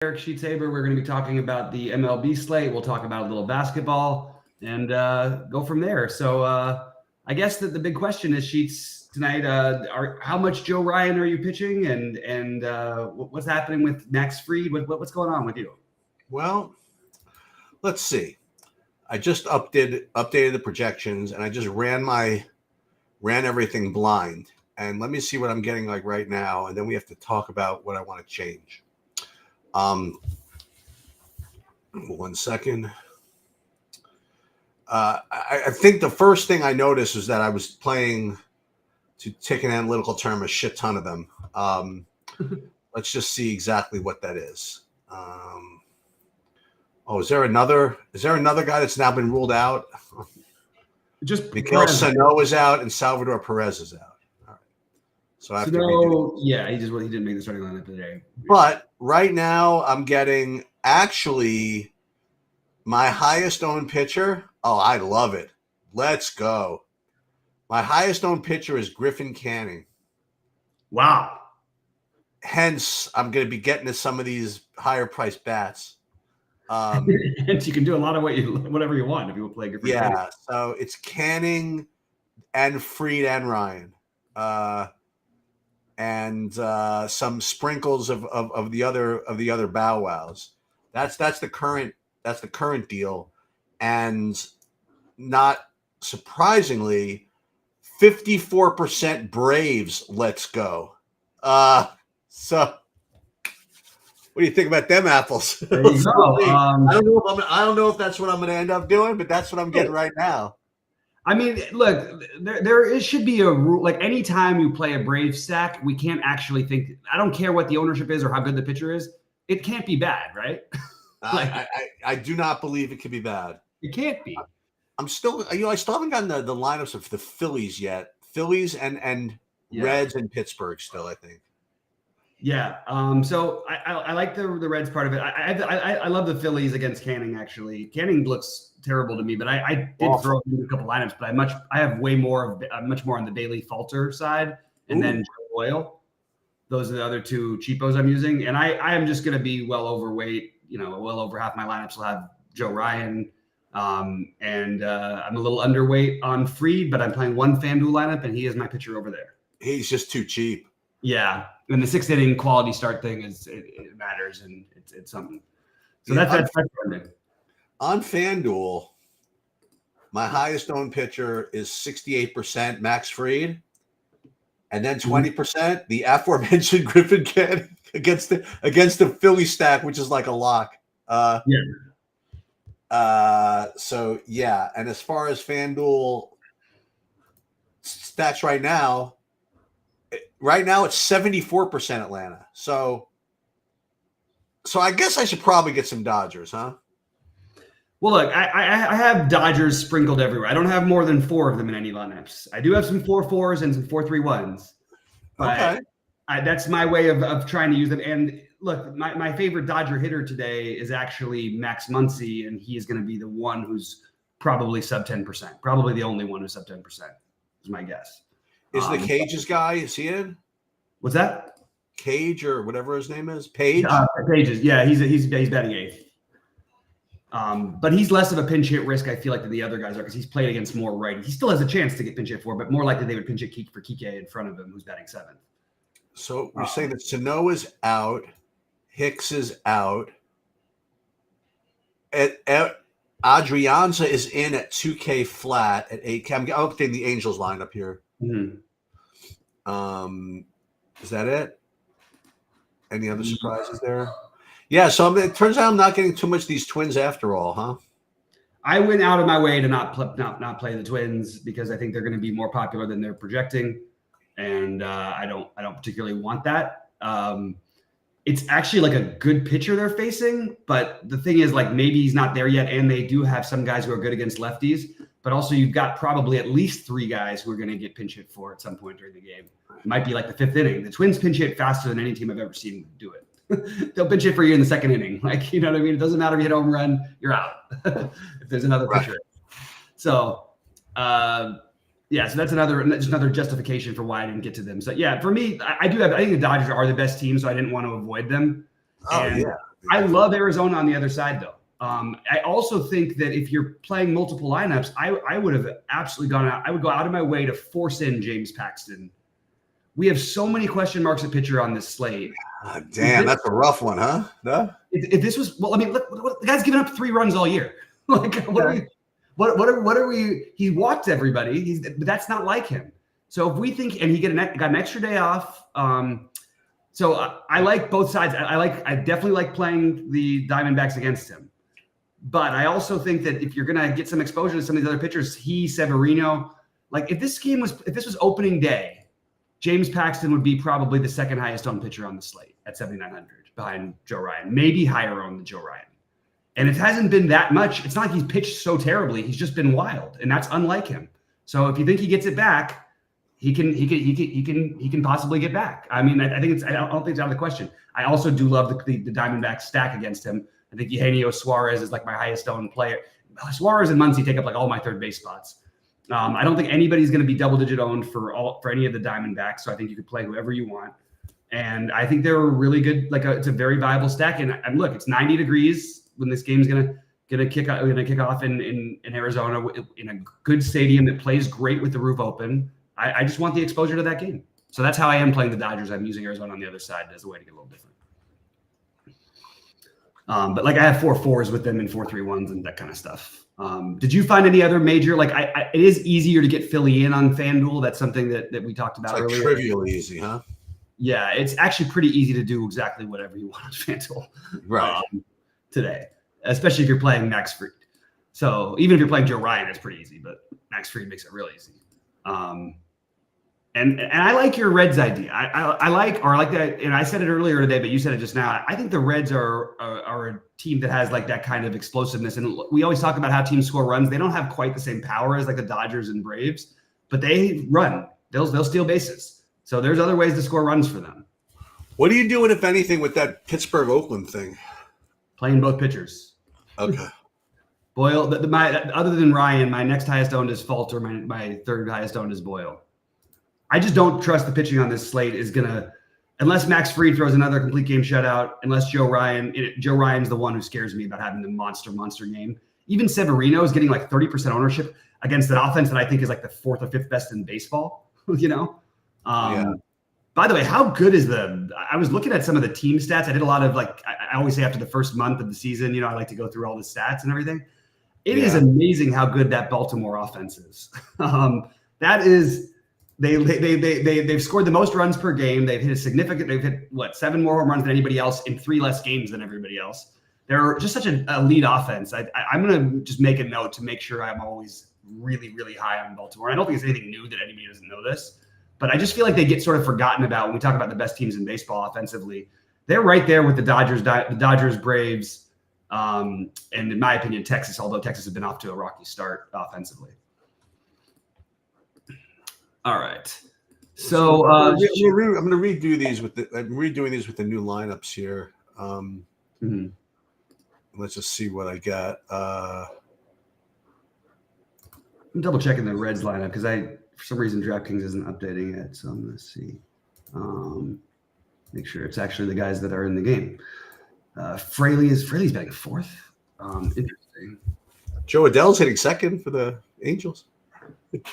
Eric Sheetsaber. We're going to be talking about the MLB slate. We'll talk about a little basketball and go from there. So I guess that the big question is, Sheets, tonight, how much Joe Ryan are you pitching, and what's happening with Max Fried? What's going on with you? Well, let's see. I just updated the projections, and I just ran everything blind. And let me see what I'm getting like right now, and then we have to talk about what I want to change. 1 second. I think the first thing I noticed was that I was playing, to take an analytical term, a shit ton of them. Let's just see exactly what that is. Is there another guy that's now been ruled out? Just Miguel Sano is out and Salvador Perez is out. All right. So I have to redo it. Yeah, he didn't make the starting lineup today. But right now I'm getting actually my highest owned pitcher. Oh, I love it. Let's go. My highest owned pitcher is Griffin Canning. Wow. Hence, I'm going to be getting to some of these higher priced bats. And you can do a lot of whatever you want if you will play Griffin. Yeah, Canning. so it's Canning and Fried and Ryan. And some sprinkles of the other bow wows. That's the current deal, and not surprisingly, 54% Braves. Let's go. So what do you think about them apples? There you go. I don't know if that's what I'm going to end up doing, but that's what I'm getting right now. I mean, look, there should be a rule. Like, anytime you play a Brave stack, we can't actually think. I don't care what the ownership is or how good the pitcher is. It can't be bad, right? I do not believe it could be bad. It can't be. I still haven't gotten the lineups of the Phillies yet. Phillies and Reds and Pittsburgh still, I think. Yeah. So I like the Reds part of it. I love the Phillies against Canning. Actually, Canning looks terrible to me, but I did throw in a couple lineups. But I have way more much more on the Bailey Falter side, and then Joe Boyle. Those are the other two cheapos I'm using, and I am just going to be well overweight. Well over half my lineups will have Joe Ryan, and I'm a little underweight on Fried, but I'm playing one FanDuel lineup, and he is my pitcher over there. He's just too cheap. Yeah, and the 6th inning quality start thing it matters, and it's something. So that's on FanDuel. My highest owned pitcher is 68% Max Fried, and then 20% the aforementioned Griffin Canning against the Philly stack, which is like a lock. So yeah, and as far as FanDuel stats right now it's 74% Atlanta. So I guess I should probably get some Dodgers, huh? Well, look, I have Dodgers sprinkled everywhere. I don't have more than 4 of them in any lineups. I do have some 4-4s and some 4-3-1s. But okay. That's my way of trying to use them. And look, my favorite Dodger hitter today is actually Max Muncy, and he is going to be the one who's probably sub 10%. Probably the only one who's sub 10%, is my guess. Is the Cage's guy, is he in? What's that? Cage or whatever his name is? Page? Pages. Yeah, he's batting 8th. But he's less of a pinch hit risk, I feel like, than the other guys are, because he's played against more righties. He still has a chance to get pinch hit for, but more likely they would pinch hit for Kike in front of him, who's batting 7th. So we're saying that Sano is out, Hicks is out, Adrianza is in at 2K flat at 8K. I'm updating the Angels lineup here. Mm-hmm. Is that it? Any other surprises there? Yeah, so it turns out I'm not getting too much of these Twins after all, huh? I went out of my way to not play the Twins because I think they're going to be more popular than they're projecting, and I don't particularly want that. It's actually like a good pitcher they're facing, but the thing is, like, maybe he's not there yet, and they do have some guys who are good against lefties, but also you've got probably at least 3 guys who are going to get pinch hit for at some point during the game. It might be like the 5th inning. The Twins pinch hit faster than any team I've ever seen do it. They'll pinch hit for you in the 2nd inning. Like, you know what I mean? It doesn't matter if you hit a home run, you're out if there's another pitcher. So, so that's another justification for why I didn't get to them. So yeah, for me, I think the Dodgers are the best team, so I didn't want to avoid them. I love Arizona on the other side, though. I also think that if you're playing multiple lineups, I would have absolutely gone out. I would go out of my way to force in James Paxton. We have so many question marks at pitcher on this slate. Damn, that's a rough one, huh? No? If this was, well, I mean, look, the guy's given up 3 runs all year. Like, what are we? He walked everybody. But that's not like him. So if we think, and he got an extra day off. So I like both sides. I definitely like playing the Diamondbacks against him. But I also think that if you're gonna get some exposure to some of these other pitchers, Severino, like if this was opening day, James Paxton would be probably the second highest owned pitcher on the slate at 7,900 behind Joe Ryan, maybe higher owned than Joe Ryan. And it hasn't been that much. It's not like he's pitched so terribly. He's just been wild, and that's unlike him. So if you think he gets it back, he can possibly get back. I mean, I don't think it's out of the question. I also do love the Diamondback stack against him. I think Eugenio Suarez is like my highest owned player. Suarez and Muncy take up like all my third base spots. I don't think anybody's going to be double digit owned for any of the Diamondbacks. So I think you could play whoever you want. And I think they're really good. It's a very viable stack. And look, it's 90 degrees when this game's gonna kick off in Arizona in a good stadium that plays great with the roof open. I just want the exposure to that game. So that's how I am playing the Dodgers. I'm using Arizona on the other side as a way to get a little different. But like I have 4-4s with them and 4-3-1s and that kind of stuff. Did you find any other major, it is easier to get Philly in on FanDuel. That's something that we talked about earlier. Trivially easy, huh? Yeah, it's actually pretty easy to do exactly whatever you want on FanDuel today, especially if you're playing Max Fried. So even if you're playing Joe Ryan, it's pretty easy, but Max Fried makes it real easy. And I like your Reds idea. I like that. And I said it earlier today, but you said it just now. I think the Reds are a team that has like that kind of explosiveness. And we always talk about how teams score runs. They don't have quite the same power as like the Dodgers and Braves, but they run. They'll steal bases. So there's other ways to score runs for them. What are you doing, if anything, with that Pittsburgh-Oakland thing? Playing both pitchers. Okay. Boyle, other than Ryan, my next highest owned is Falter. My third highest owned is Boyle. I just don't trust the pitching on this slate is gonna, unless Max Fried throws another complete game shutout, unless Joe Ryan's the one who scares me about having the monster game. Even Severino is getting like 30% ownership against an offense that I think is like the 4th or 5th best in baseball. By the way, how good is I was looking at some of the team stats. I did a lot of I always say after the first month of the season, I like to go through all the stats and everything. It is amazing how good that Baltimore offense is. That is, they've scored the most runs per game. They've hit 7 more home runs than anybody else in 3 less games than everybody else. They're just such an elite offense. I'm going to just make a note to make sure I'm always really, really high on Baltimore. I don't think it's anything new that anybody doesn't know this, but I just feel like they get sort of forgotten about when we talk about the best teams in baseball offensively. They're right there with the Dodgers, Braves, and in my opinion, Texas, although Texas has been off to a rocky start offensively. All right. So I'm going to redo these I'm redoing these with the new lineups here. Let's just see what I got. I'm double checking the Reds lineup because for some reason DraftKings isn't updating it. So I'm going to see. Make sure it's actually the guys that are in the game. Fraley's batting 4th. Interesting. Joe Adell's hitting 2nd for the Angels. Look,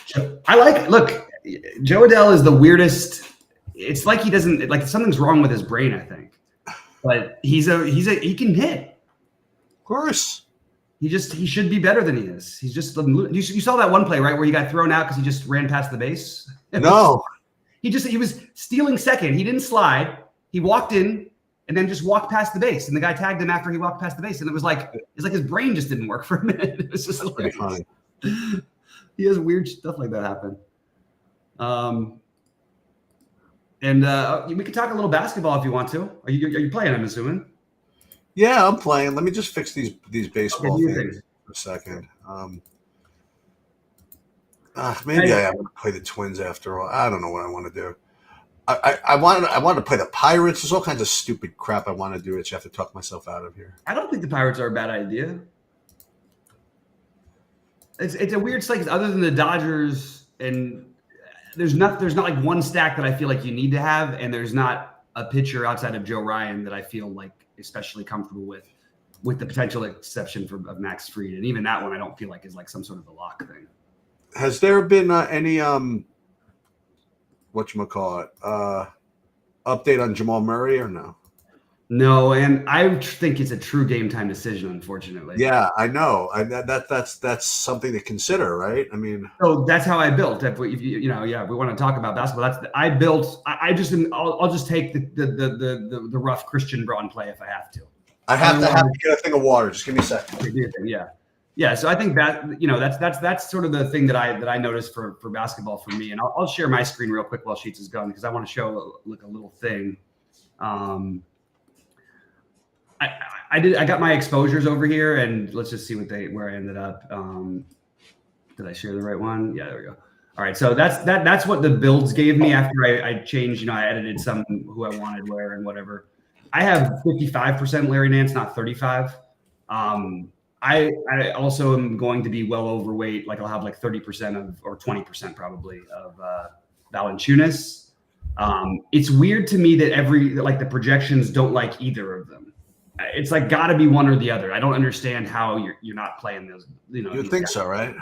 Joe Adell is the weirdest. It's like he doesn't, something's wrong with his brain, I think. But he can hit. Of course. He should be better than he is. He's just, you saw that one play, right, where he got thrown out because he just ran past the base? No. He was stealing second. He didn't slide. He walked in and then just walked past the base. And the guy tagged him after he walked past the base. And it's like his brain just didn't work for a minute. It was just pretty funny. He has weird stuff like that happen. We could talk a little basketball if you want to. Are you playing, I'm assuming? Yeah, I'm playing. Let me just fix these baseball things for a second. Maybe I want to play the Twins after all. I don't know what I want to do. I wanted to play the Pirates. There's all kinds of stupid crap I want to do that you have to talk myself out of here. I don't think the Pirates are a bad idea. It's a weird slate other than the Dodgers, and there's not like one stack that I feel like you need to have, and there's not a pitcher outside of Joe Ryan that I feel like especially comfortable with the potential exception of Max Fried. And even that one I don't feel like is like some sort of a lock thing. Has there been any whatchamacallit, update on Jamal Murray or no? No, and I think it's a true game time decision, unfortunately. Yeah, I know. That's something to consider, right? I mean, so that's how I built. If we want to talk about basketball. I'll just take the rough Christian Braun play if I have to. I have to get a thing of water. Just give me a second. Yeah. So I think that that's sort of the thing that I noticed for basketball for me. And I'll share my screen real quick while Sheets is gone because I want to show a little thing. I got my exposures over here, and let's just see where I ended up. Did I share the right one? Yeah, there we go. All right, so that's what the builds gave me after I changed. I edited some who I wanted where and whatever. I have 55% Larry Nance, not 35. I also am going to be well overweight. Like I'll have like 30% or 20% probably of Valanciunas. It's weird to me that the projections don't like either of them. It's like got to be one or the other. I don't understand how you're not playing those. You would think so, right?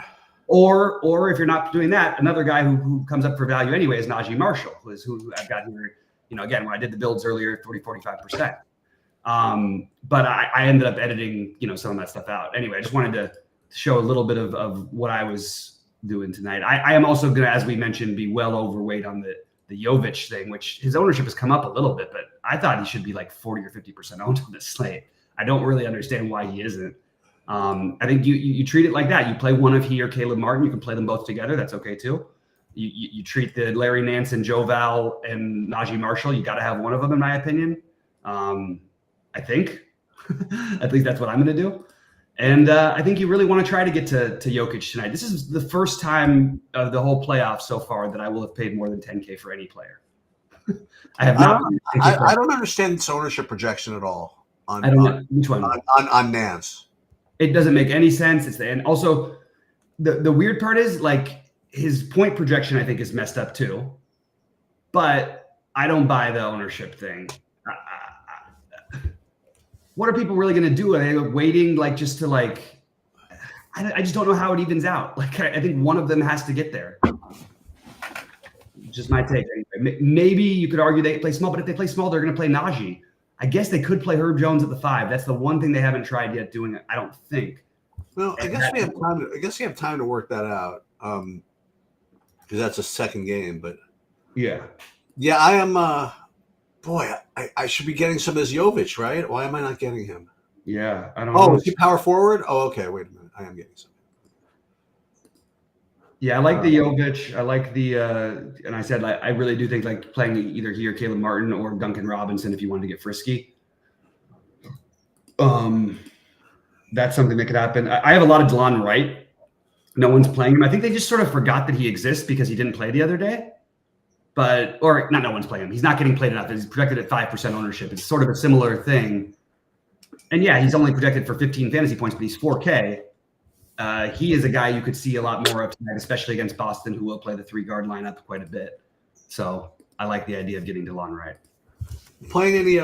Or if you're not doing that, another guy who comes up for value anyway is Najee Marshall, who I've got here. Again, when I did the builds earlier, 45%. But I ended up editing, some of that stuff out. Anyway, I just wanted to show a little bit of what I was doing tonight. I am also going to, as we mentioned, be well overweight on the Jovic thing, which his ownership has come up a little bit, but I thought he should be like 40 or 50% owned on this slate. I don't really understand why he isn't. I think you treat it like that. You play one of he or Caleb Martin. You can play them both together. That's okay too. You treat the Larry Nance and Joe Val and Najee Marshall. You got to have one of them, in my opinion. I think. At least that's what I'm going to do. And I think you really want to try to get to Jokic tonight. This is the first time of the whole playoff so far that I will have paid more than 10K for any player. I have not. I don't understand this ownership projection at all. I don't know which one on Nance. It doesn't make any sense. And also the weird part is like his point projection I think is messed up too. But I don't buy the ownership thing. What are people really going to do? Are they waiting I just don't know how it evens out. Like, I think one of them has to get there. Just my take. Anyway, maybe you could argue they play small, but if they play small, they're going to play Najee. I guess they could play Herb Jones at the 5. That's the one thing they haven't tried yet doing it. I don't think. Well, I guess we have time. I guess you have time to work that out because that's a second game. But yeah, I am. Boy, I should be getting some of this Jovic, right? Why am I not getting him? Yeah, I don't know. Oh, is he power forward? Oh, okay. Wait a minute. I am getting some. Yeah, I like the Jovic. I like the and I said I really do think like playing either he or Caleb Martin or Duncan Robinson if you wanted to get frisky. That's something that could happen. I have a lot of DeLon Wright. No one's playing him. I think they just sort of forgot that he exists because he didn't play the other day. Or not no one's playing him. He's not getting played enough. He's projected at 5% ownership. It's sort of a similar thing. And yeah, he's only projected for 15 fantasy points, but he's 4K. He is a guy you could see a lot more of tonight, especially against Boston, who will play the 3-guard lineup quite a bit. So I like the idea of getting DeLon Wright. Playing any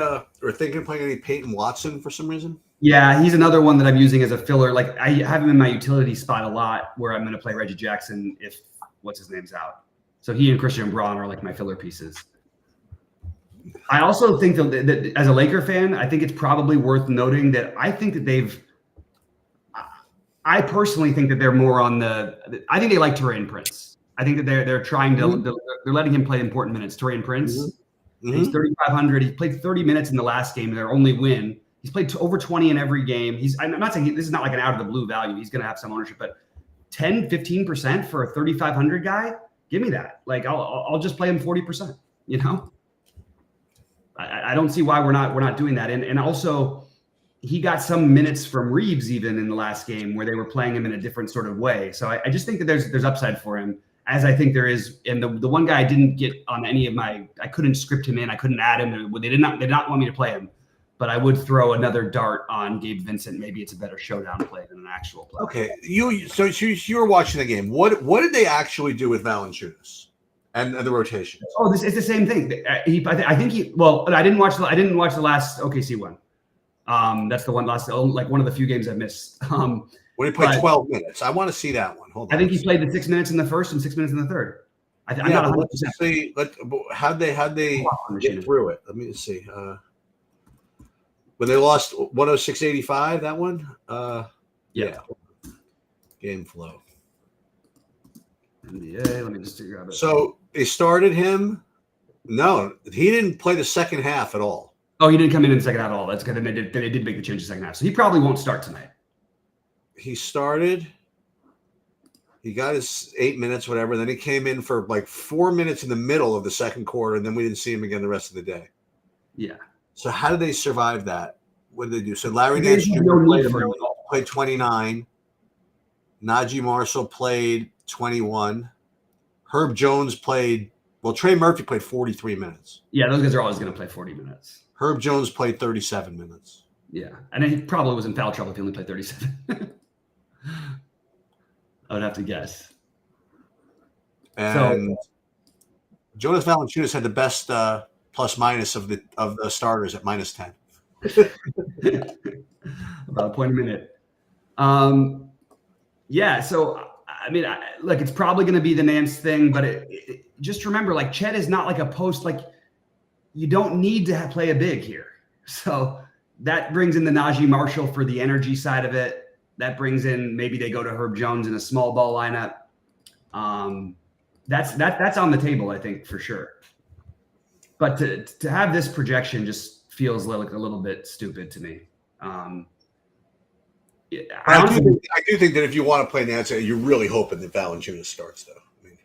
thinking of playing any Peyton Watson for some reason? Yeah, he's another one that I'm using as a filler. Like I have him in my utility spot a lot where I'm going to play Reggie Jackson if what's his name's out. So he and Christian Braun are like my filler pieces. I also think that as a Laker fan, I think it's probably worth noting that I think that I personally think that they're more on I think they like Taurean Prince. I think that they're trying to, they're letting him play important minutes. Taurean Prince, he's 3,500. He played 30 minutes in the last game, their only win. He's played over 20 in every game. I'm not saying this is not like an out of the blue value. He's going to have some ownership, but 10, 15% for a 3,500 guy, give me that. Like I'll just play him 40%. I don't see why we're not doing that. And also he got some minutes from Reeves even in the last game where they were playing him in a different sort of way. So I just think that there's upside for him, as I think there is. And the one guy I didn't get on any of I couldn't script him in. I couldn't add him. They did not want me to play him. But I would throw another dart on Gabe Vincent. Maybe it's a better showdown play than an actual play. Okay, so you were watching the game. What did they actually do with Valanciunas and the rotation? Oh, it's the same thing. I think I didn't watch the last OKC one. That's the one like one of the few games I missed. When he played 12 minutes, I want to see that one. Hold on. I think he played the 6 minutes in the first and 6 minutes in the third. I'm yeah, not 100%. Let's see. How'd they get through it? Let me see. When they lost 106-85, that one. Yeah. Game flow. NBA. Let me just grab it. So they started him. No, he didn't play the second half at all. Oh, he didn't come in the second half at all. That's good. They did make the change in the second half, so he probably won't start tonight. He started. He got his 8 minutes, whatever. Then he came in for like 4 minutes in the middle of the second quarter, and then we didn't see him again the rest of the day. Yeah. So how did they survive that? What did they do? So Larry Nance Jr. played 29. Najee Marshall played 21. Herb Jones played. Well, Trey Murphy played 43 minutes. Yeah, those guys are always going to play 40 minutes. Herb Jones played 37 minutes. Yeah, and he probably was in foul trouble if he only played 37. I would have to guess. And Jonas Valanciunas had the best plus minus of the starters at -10. About a point a minute. Yeah, so I mean, look, it's probably going to be the Nance thing, but just remember, like, Chet is not like a post. Like, you don't need to play a big here. So that brings in the Najee Marshall for the energy side of it. That brings in maybe they go to Herb Jones in a small ball lineup. That's on the table, I think, for sure. But to have this projection just feels like a little bit stupid to me. I do think that if you want to play Nance, you're really hoping that Valanciunas starts, though. I mean,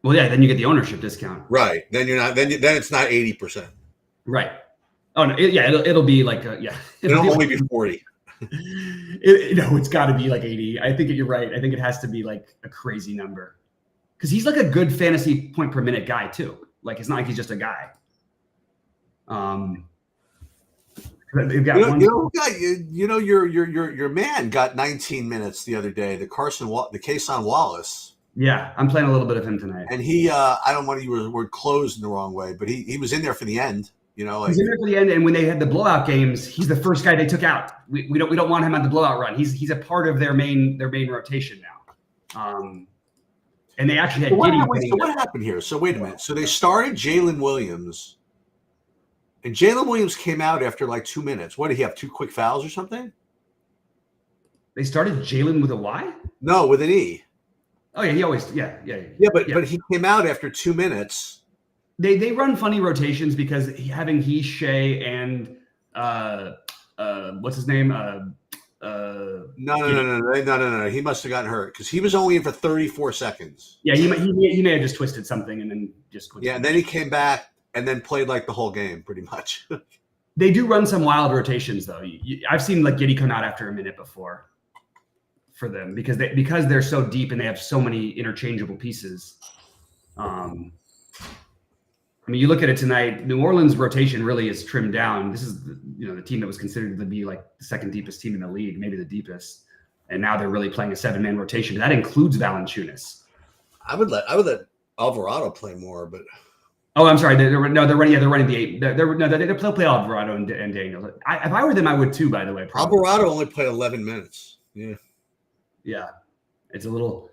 well, yeah, then you get the ownership discount. Right. Then you're not. Then it's not 80%. Right. Oh no. It'll be like It'll only be 40. It's got to be like 80. I think you're right. I think it has to be like a crazy number because he's like a good fantasy point per minute guy too. Like it's not like he's just a guy. Your man got 19 minutes the other day. The Kason Wallace. Yeah, I'm playing a little bit of him tonight. And he, I don't want to use the word closed in the wrong way, but he was in there for the end. He's in there for the end. And when they had the blowout games, he's the first guy they took out. We don't want him on the blowout run. He's a part of their main rotation now. And they actually had. What happened here? So wait a minute. So they started Jalen Williams. And Jalen Williams came out after like 2 minutes. What did he have? 2 quick fouls or something? They started Jalen with a Y? No, with an E. Oh yeah, he always but he came out after 2 minutes. They run funny rotations because having Shea and what's his name? No. He must have gotten hurt because he was only in for 34 seconds. Yeah, he may have just twisted something and then just quit. Yeah, and then he came back and then played like the whole game pretty much. They do run some wild rotations though. I've seen like Giddey come out after a minute before for them because they're so deep and they have so many interchangeable pieces. I mean, you look at it tonight, New Orleans' rotation really is trimmed down. This is the team that was considered to be like the second deepest team in the league, maybe the deepest. And now they're really playing a 7-man rotation. That includes Valanciunas. I would let Alvarado play more, but oh, I'm sorry. They're running the 8. They'll play Alvarado and Daniel. If I were them, I would too. By the way, probably. Alvarado only played 11 minutes. Yeah, it's a little.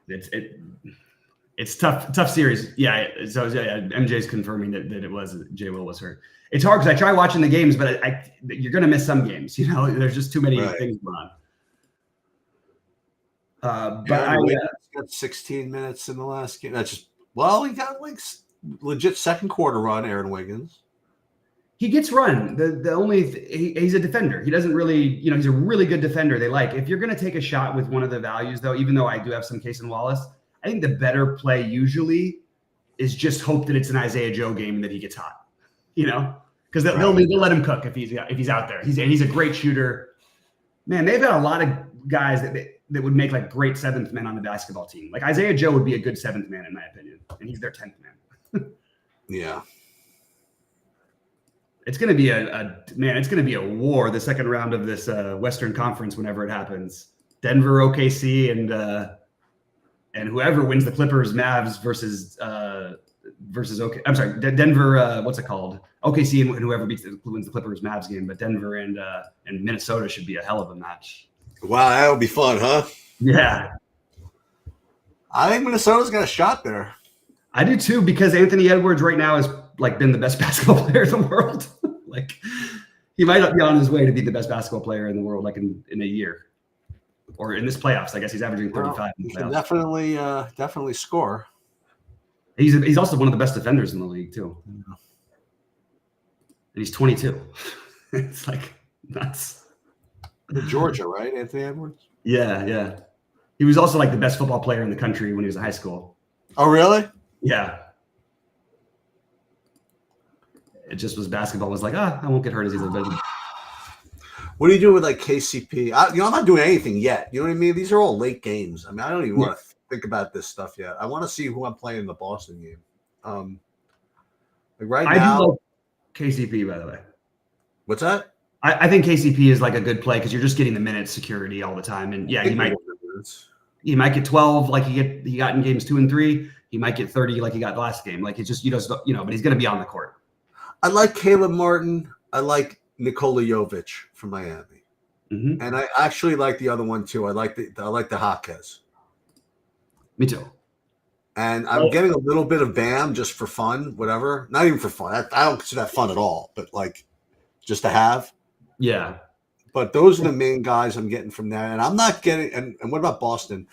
It's tough series. Yeah. So MJ's confirming that it was J. Will was hurt. It's hard because I try watching the games, but you're going to miss some games. There's just too many things going on. But he got 16 minutes in the last game. That's just he got like legit second quarter run. Aaron Wiggins. He gets run. He's a defender. He doesn't really, he's a really good defender. They like if you're going to take a shot with one of the values though, even though I do have some Kason Wallace. I think the better play usually is just hope that it's an Isaiah Joe game and that he gets hot, because they'll let him cook if he's out there. He's a great shooter. Man, they've got a lot of guys that would make like great 7th men on the basketball team. Like Isaiah Joe would be a good 7th man in my opinion, and he's their 10th man. Yeah. It's going to be it's going to be a war the second round of this Western Conference whenever it happens. Denver, OKC, and whoever wins the Clippers, Mavs versus versus OK. I'm sorry, Denver. What's it called? OKC and whoever wins the Clippers Mavs game, but Denver and Minnesota should be a hell of a match. Wow, that'll be fun, huh? Yeah, I think Minnesota's got a shot there. I do too, because Anthony Edwards right now has like been the best basketball player in the world. Like he might be on his way to be the best basketball player in the world, like in a year or in this playoffs. I guess he's averaging 35. Well, in he the can playoffs. definitely score. He's also one of the best defenders in the league too, and he's 22. It's like nuts. Georgia, right? Anthony Edwards. Yeah. He was also like the best football player in the country when he was in high school. Oh, really? Yeah. It just was basketball was like, I won't get hurt as easily. What do you do with like KCP? I'm not doing anything yet. You know what I mean? These are all late games. I mean, I don't even want to think about this stuff yet. I want to see who I'm playing in the Boston game. Like right now, I do like KCP, by the way. What's that? I think KCP is like a good play because you're just getting the minutes security all the time, and yeah, he might get 12 like he got in games 2 and 3. He might get 30 like he got the last game. Like it's just but he's going to be on the court. I like Caleb Martin. I like Nikola Jovic from Miami, and I actually like the other one too. I like the Jaquez. Me too. And I'm getting a little bit of Bam just for fun, whatever. Not even for fun. I don't consider that fun at all, but like just to have. Yeah. But those are the main guys I'm getting from there. And I'm not getting – and what about Boston?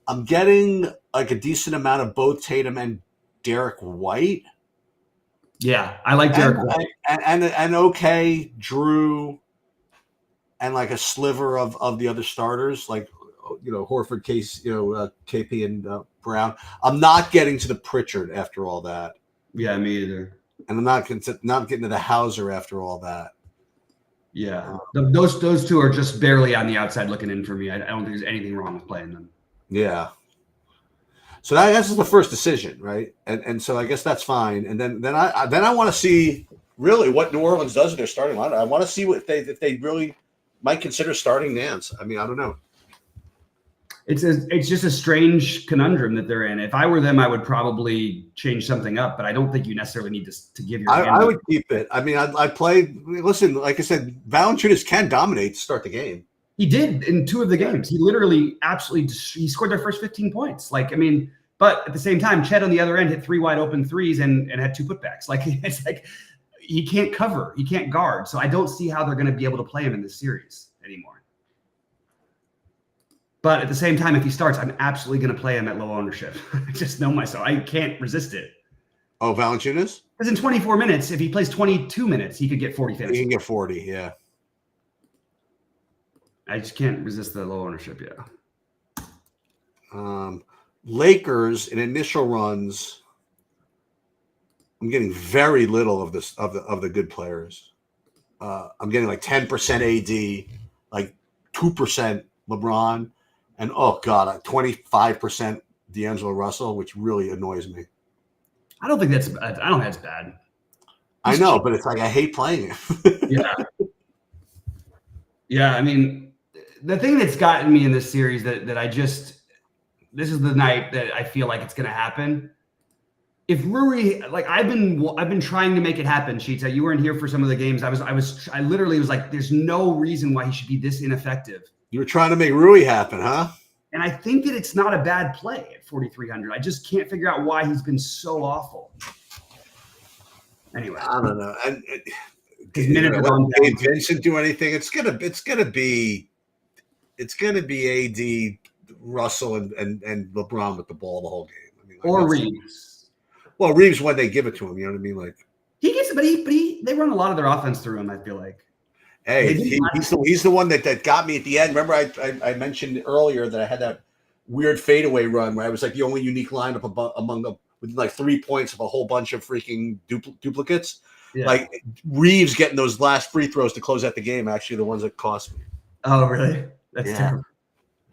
I'm getting like a decent amount of both Tatum and Derek White. Yeah, I like Derek White. And okay, Drew, and like a sliver of the other starters, like Horford, KP, and Brown. I'm not getting to the Pritchard after all that. Yeah, me either. And I'm not getting to the Hauser after all that. Yeah, those two are just barely on the outside looking in for me. I don't think there's anything wrong with playing them. Yeah. So that's the first decision, right? And so I guess that's fine. And then I want to see really what New Orleans does with their starting lineup. I want to see if they really might consider starting Nance. I mean, I don't know. It's just a strange conundrum that they're in. If I were them, I would probably change something up, but I don't think you necessarily need to give your. I would keep it. I mean, I played. Listen, like I said, Valanciunas can dominate to start the game. He did in 2 of the games. He literally he scored their first 15 points. Like, I mean, but at the same time, Chet on the other end hit 3 wide open threes and had 2 putbacks. Like, it's like he can't cover, he can't guard. So I don't see how they're going to be able to play him in this series anymore. But at the same time, if he starts, I'm absolutely going to play him at low ownership. I just know myself. I can't resist it. Oh, Valanciunas? Because in 24 minutes, if he plays 22 minutes, he could get 40 fantasy. He can get 40, yeah. I just can't resist the low ownership, yeah. Lakers in initial runs, I'm getting very little of this of the good players. I'm getting like 10% AD, like 2% LeBron. And, oh, God, 25% D'Angelo Russell, which really annoys me. I don't think that's bad. I don't think that's bad. I know, but it's like I hate playing it. Yeah. Yeah, I mean, the thing that's gotten me in this series that I just – this is the night that I feel like it's going to happen. If Rui – like I've been trying to make it happen, Sheets. You weren't here for some of the games. I literally was like, there's no reason why he should be this ineffective. You were trying to make Rui happen, huh? And I think that it's not a bad play at 4,300. I just can't figure out why he's been so awful. Anyway, I don't know. And let Vincent do anything? It's gonna be AD, Russell, and LeBron with the ball the whole game. I mean, or Reeves. Well, Reeves when they give it to him, you know what I mean? Like he gets it, but they run a lot of their offense through him. I feel like. Hey, he's the one that got me at the end. Remember, I mentioned earlier that I had that weird fadeaway run where I was like the only unique lineup among them with like 3 points of a whole bunch of freaking duplicates. Yeah. Like Reeves getting those last free throws to close out the game, actually the ones that cost me. Oh, really? That's terrible.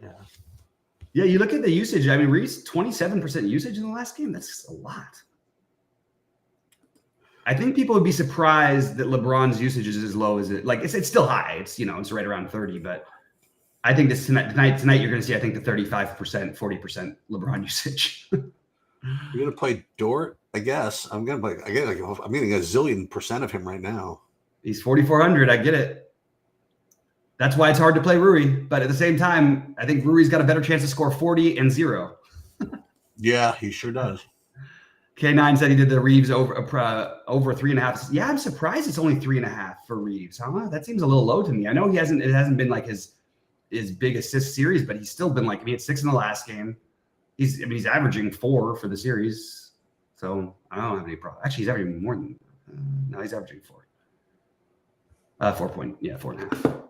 Yeah. Yeah, you look at the usage. I mean, Reeves 27% usage in the last game. That's a lot. I think people would be surprised that LeBron's usage is as low as it. Like it's still high. It's right around 30. But I think tonight you're going to see. I think the 35%, 40% LeBron usage. You're going to play Dort. I guess I'm getting like a zillion% of him right now. He's 4,400. I get it. That's why it's hard to play Rui. But at the same time, I think Rui's got a better chance to score 40 and 0. Yeah, he sure does. K9 said he did the Reeves over 3.5. Yeah, I'm surprised it's only 3.5 for Reeves. Huh? That seems a little low to me. I know it hasn't been like his big assist series, but he's still been like, he had 6 in the last game. He's averaging 4 for the series. So I don't have any problem. Actually, he's averaging more than no, he's averaging 4. 4.5.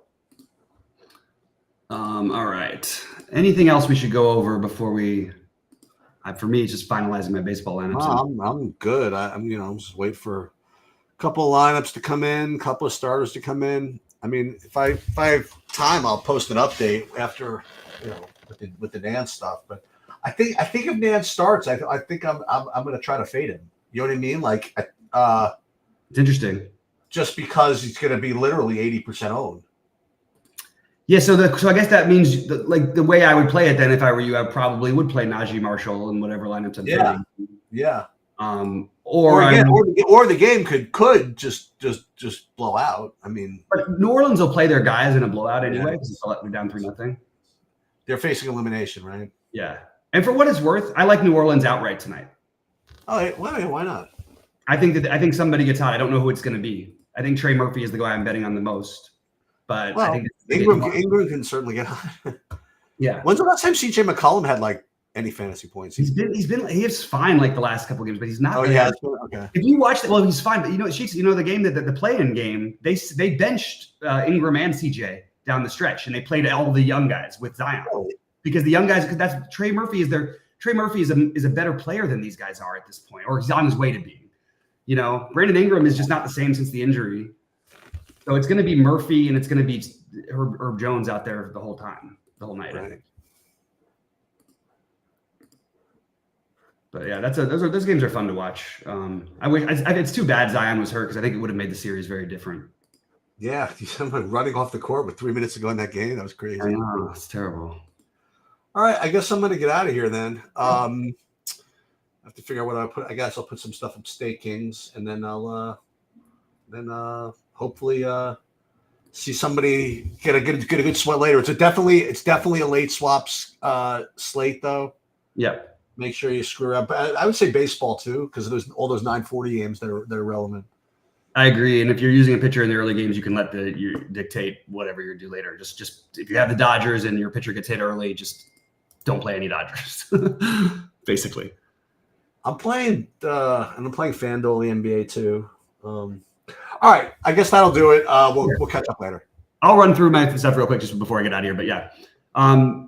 All right. Anything else we should go over before we? For me, it's just finalizing my baseball lineups. I'm good. I'm just waiting for a couple of lineups to come in, a couple of starters to come in. I mean, if I have time, I'll post an update after with the Nance stuff. But I think if Nance starts, I think I'm going to try to fade him. You know what I mean? Like, it's interesting. Just because he's going to be literally 80% owned. Yeah, so I guess that means the way I would play it then, if I were you, I probably would play Najee Marshall in whatever lineups I'm playing. Yeah. Or the game could just blow out. I mean, but New Orleans will play their guys in a blowout anyway because they're down 3-0. They're facing elimination, right? Yeah, and for what it's worth, I like New Orleans outright tonight. Oh, why not? I think somebody gets hot. I don't know who it's going to be. I think Trey Murphy is the guy I'm betting on the most. But I think Ingram can certainly get hot. Yeah. When's the last time CJ McCollum had like any fantasy points? He is fine like the last couple of games, but he's not. Oh yeah, okay. If you watch it, well, he's fine. But the game that the play-in game, they benched Ingram and CJ down the stretch, and they played all the young guys with Zion because the young guys. That's Trey Murphy is a better player than these guys are at this point, or he's on his way to being. Brandon Ingram is just not the same since the injury. So it's going to be Murphy and it's going to be Herb Jones out there the whole night, right. I think. But yeah, those games are fun to watch. It's too bad Zion was hurt because I think it would have made the series very different. Yeah, someone running off the court with 3 minutes to go in that game. That was crazy. I know, it's terrible. All right, I guess I'm going to get out of here then. I have to figure out what I put. I guess I'll put some stuff up Stake Kings, and then I'll hopefully see somebody get a good sweat later. It's definitely a late swaps slate though. Yeah. Make sure you screw up. I would say baseball too, because there's all those 9:40 games that are relevant. I agree. And if you're using a pitcher in the early games, you can let you dictate whatever you do later. Just if you have the Dodgers and your pitcher gets hit early, just don't play any Dodgers. Basically. I'm playing FanDuel, the NBA too. All right, I guess that'll do it. We'll catch up later. I'll run through my stuff real quick just before I get out of here. But yeah,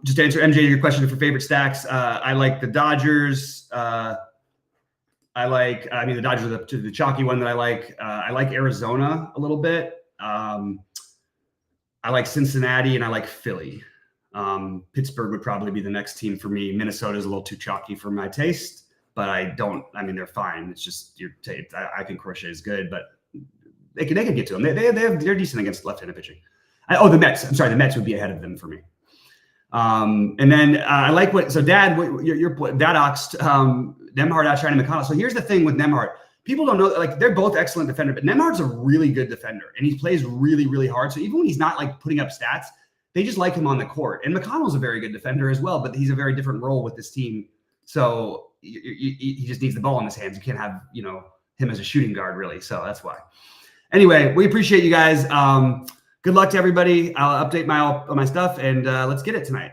just to answer MJ your question for favorite stacks, I like the Dodgers. The Dodgers are the chalky one that I like. I like Arizona a little bit. I like Cincinnati and I like Philly. Pittsburgh would probably be the next team for me. Minnesota is a little too chalky for my taste, but they're fine. It's just your tape. I think Crochet is good, but they can get to them. They're decent against left-handed pitching. The Mets. I'm sorry, the Mets would be ahead of them for me. And then I like Dad oxed Nemhard out trying to McConnell. So here's the thing with Nemhard. People don't know, like, they're both excellent defenders, but Nemhard's a really good defender, and he plays really, really hard. So even when he's not like putting up stats, they just like him on the court. And McConnell's a very good defender as well, but he's a very different role with this team. So he just needs the ball in his hands. You can't have him as a shooting guard really. So that's why. Anyway, we appreciate you guys. Good luck to everybody. I'll update my stuff, and let's get it tonight.